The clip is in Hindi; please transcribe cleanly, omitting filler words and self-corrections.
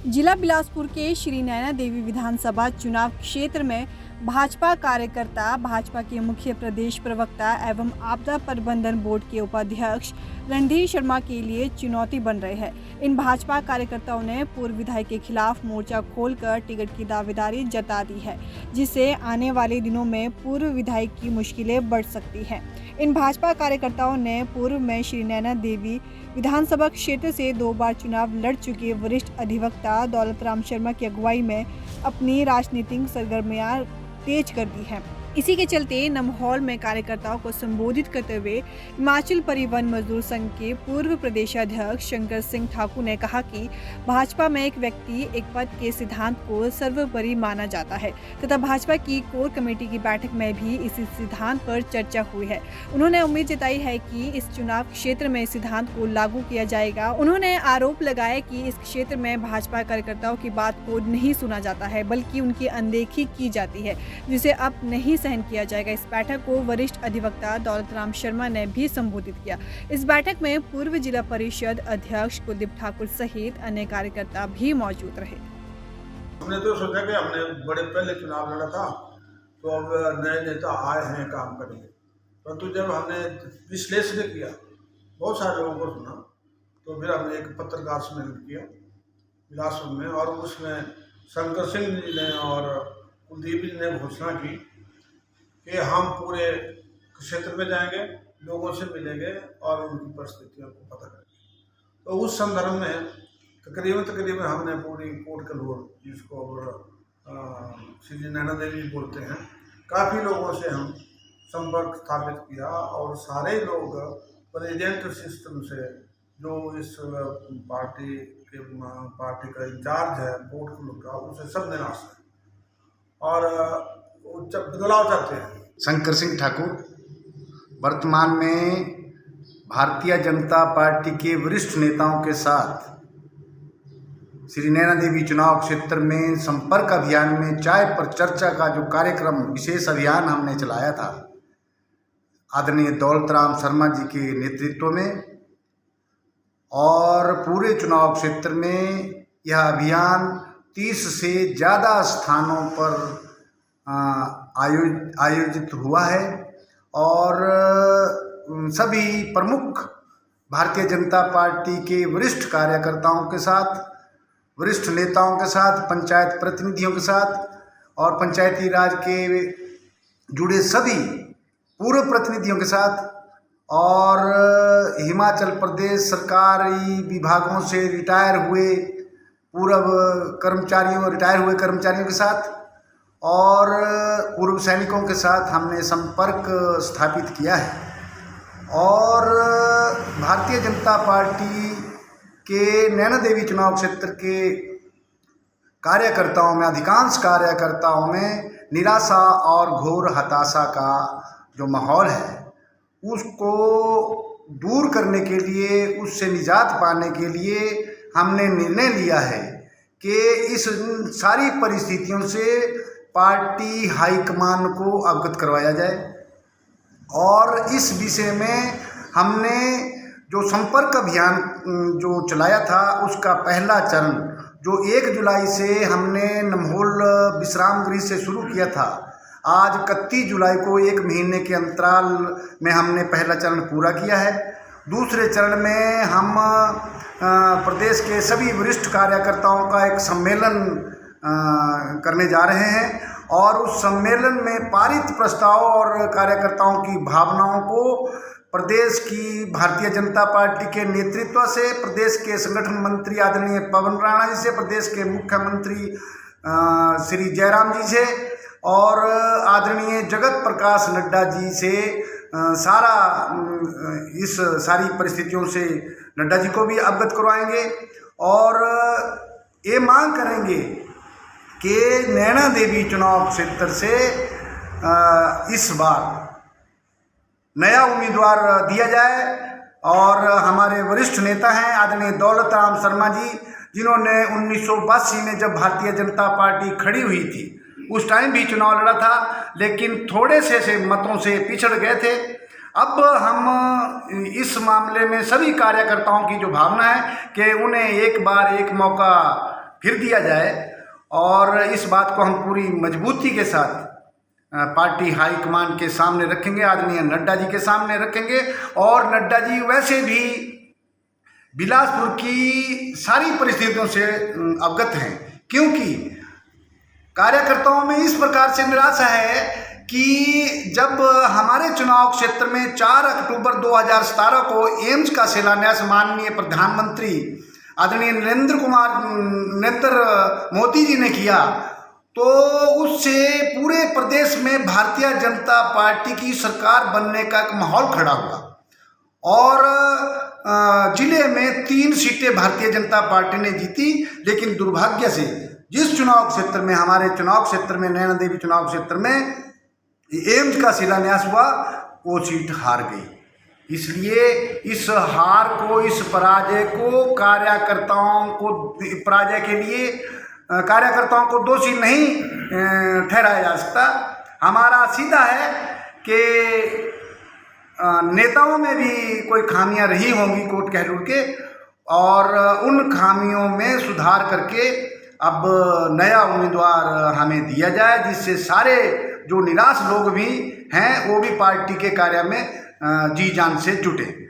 जिला बिलासपुर के श्री नैना देवी विधानसभा चुनाव क्षेत्र में भाजपा कार्यकर्ता भाजपा के मुख्य प्रदेश प्रवक्ता एवं आपदा प्रबंधन बोर्ड के उपाध्यक्ष रणधीर शर्मा के लिए चुनौती बन रहे हैं। इन भाजपा कार्यकर्ताओं ने पूर्व विधायक के खिलाफ मोर्चा खोलकर टिकट की दावेदारी जता दी है, जिससे आने वाले दिनों में पूर्व विधायक की मुश्किलें बढ़ सकती हैं। इन भाजपा कार्यकर्ताओं ने पूर्व में श्री नैना देवी विधानसभा क्षेत्र से 2 बार चुनाव लड़ चुके वरिष्ठ अधिवक्ता दौलतराम शर्मा की अगुवाई में अपनी राजनीतिक सरगर्मियां तेज कर दी है। इसी के चलते नमहौल में कार्यकर्ताओं को संबोधित करते हुए हिमाचल परिवहन मजदूर संघ के पूर्व प्रदेशाध्यक्ष शंकर सिंह ठाकुर ने कहा कि भाजपा में एक व्यक्ति एक पद के सिद्धांत को सर्वोपरि माना जाता है तथा भाजपा की कोर कमेटी की बैठक में भी इसी सिद्धांत पर चर्चा हुई है। उन्होंने उम्मीद जताई है कि इस चुनाव क्षेत्र में इस सिद्धांत को लागू किया जाएगा। उन्होंने आरोप लगाया कि इस क्षेत्र में भाजपा कार्यकर्ताओं की बात को नहीं सुना जाता है, बल्कि उनकी अनदेखी की जाती है, जिसे अब नहीं सहन किया जाएगा। इस बैठक को वरिष्ठ अधिवक्ता दौलतराम शर्मा ने भी संबोधित किया। इस बैठक में पूर्व जिला परिषद अध्यक्ष कुलदीप ठाकुर सहित अन्य कार्यकर्ता भी मौजूद रहे। हमने तो सोचा कि हमने बड़े पहले चुनाव लड़ा था, तो अब नए नेता आए हैं काम करेंगे, परंतु जब हमने विश्लेषण किया, बहुत सारे लोगों को सुना, तो फिर हमने एक पत्रकार सम्मेलन किया बिलासपुर में, और उसमें शंकर सिंह जी ने और कुलदीप जी ने घोषणा की कि हम पूरे क्षेत्र में जाएंगे, लोगों से मिलेंगे और उनकी परिस्थितियों को पता करेंगे। तो उस संदर्भ में तकरीबन हमने पूरी कोट कलोल, जिसको श्री नैना देवी बोलते हैं, काफ़ी लोगों से हम संपर्क स्थापित किया, और सारे लोग प्रेजेंट सिस्टम से जो इस पार्टी का इंचार्ज है कोट कलोल का, उसे सब निराश है और बदलाव चाहते हैं। शंकर सिंह ठाकुर वर्तमान में भारतीय जनता पार्टी के वरिष्ठ नेताओं के साथ श्री नैना देवी चुनाव क्षेत्र में संपर्क अभियान में चाय पर चर्चा का जो कार्यक्रम, विशेष अभियान हमने चलाया था आदरणीय दौलतराम शर्मा जी के नेतृत्व में, और पूरे चुनाव क्षेत्र में यह अभियान 30 से ज़्यादा स्थानों पर आयोजित हुआ है, और सभी प्रमुख भारतीय जनता पार्टी के वरिष्ठ कार्यकर्ताओं के साथ, वरिष्ठ नेताओं के साथ, पंचायत प्रतिनिधियों के साथ और पंचायती राज के जुड़े सभी पूर्व प्रतिनिधियों के साथ, और हिमाचल प्रदेश सरकारी विभागों से रिटायर हुए कर्मचारियों के साथ और पूर्व सैनिकों के साथ हमने संपर्क स्थापित किया है। और भारतीय जनता पार्टी के नैना देवी चुनाव क्षेत्र के कार्यकर्ताओं में, अधिकांश कार्यकर्ताओं में निराशा और घोर हताशा का जो माहौल है, उसको दूर करने के लिए, उससे निजात पाने के लिए हमने निर्णय लिया है कि इस सारी परिस्थितियों से पार्टी हाईकमान को अवगत करवाया जाए, और इस विषय में हमने जो संपर्क अभियान जो चलाया था, उसका पहला चरण जो 1 जुलाई से हमने नमहौल विश्राम गृह से शुरू किया था, आज 31 जुलाई को 1 महीने के अंतराल में हमने पहला चरण पूरा किया है। दूसरे चरण में हम प्रदेश के सभी वरिष्ठ कार्यकर्ताओं का एक सम्मेलन करने जा रहे हैं, और उस सम्मेलन में पारित प्रस्ताव और कार्यकर्ताओं की भावनाओं को प्रदेश की भारतीय जनता पार्टी के नेतृत्व से, प्रदेश के संगठन मंत्री आदरणीय पवन राणा जी से, प्रदेश के मुख्यमंत्री श्री जयराम जी से और आदरणीय जगत प्रकाश नड्डा जी से इस सारी परिस्थितियों से नड्डा जी को भी अवगत करवाएंगे, और ये मांग करेंगे कि नैना देवी चुनाव क्षेत्र से इस बार नया उम्मीदवार दिया जाए। और हमारे वरिष्ठ नेता हैं आदरणीय दौलतराम शर्मा जी, जिन्होंने 1982 में जब भारतीय जनता पार्टी खड़ी हुई थी, उस टाइम भी चुनाव लड़ा था, लेकिन थोड़े से मतों से पिछड़ गए थे। अब हम इस मामले में सभी कार्यकर्ताओं की जो भावना है कि उन्हें एक बार एक मौका फिर दिया जाए। और इस बात को हम पूरी मजबूती के साथ पार्टी हाईकमान के सामने रखेंगे, आदरणीय नड्डा जी के सामने रखेंगे। और नड्डा जी वैसे भी बिलासपुर की सारी परिस्थितियों से अवगत हैं, क्योंकि कार्यकर्ताओं में इस प्रकार से निराशा है कि जब हमारे चुनाव क्षेत्र में 4 अक्टूबर 2017 को एम्स का शिलान्यास माननीय प्रधानमंत्री आदरणीय नरेंद्र मोदी जी ने किया, तो उससे पूरे प्रदेश में भारतीय जनता पार्टी की सरकार बनने का एक माहौल खड़ा हुआ। और जिले में 3 सीटें भारतीय जनता पार्टी ने जीती, लेकिन दुर्भाग्य से जिस चुनाव क्षेत्र में, हमारे चुनाव क्षेत्र में, नैना देवी चुनाव क्षेत्र में एम्स का शिलान्यास हुआ, वो सीट हार गई। इसलिए इस हार को, इस पराजय को पराजय के लिए कार्यकर्ताओं को दोषी नहीं ठहराया जा सकता। हमारा सीधा है कि नेताओं में भी कोई खामियां रही होंगी कोट कहरूर के, और उन खामियों में सुधार करके अब नया उम्मीदवार हमें दिया जाए, जिससे सारे जो निराश लोग भी हैं वो भी पार्टी के कार्य में जी जान से जुटे।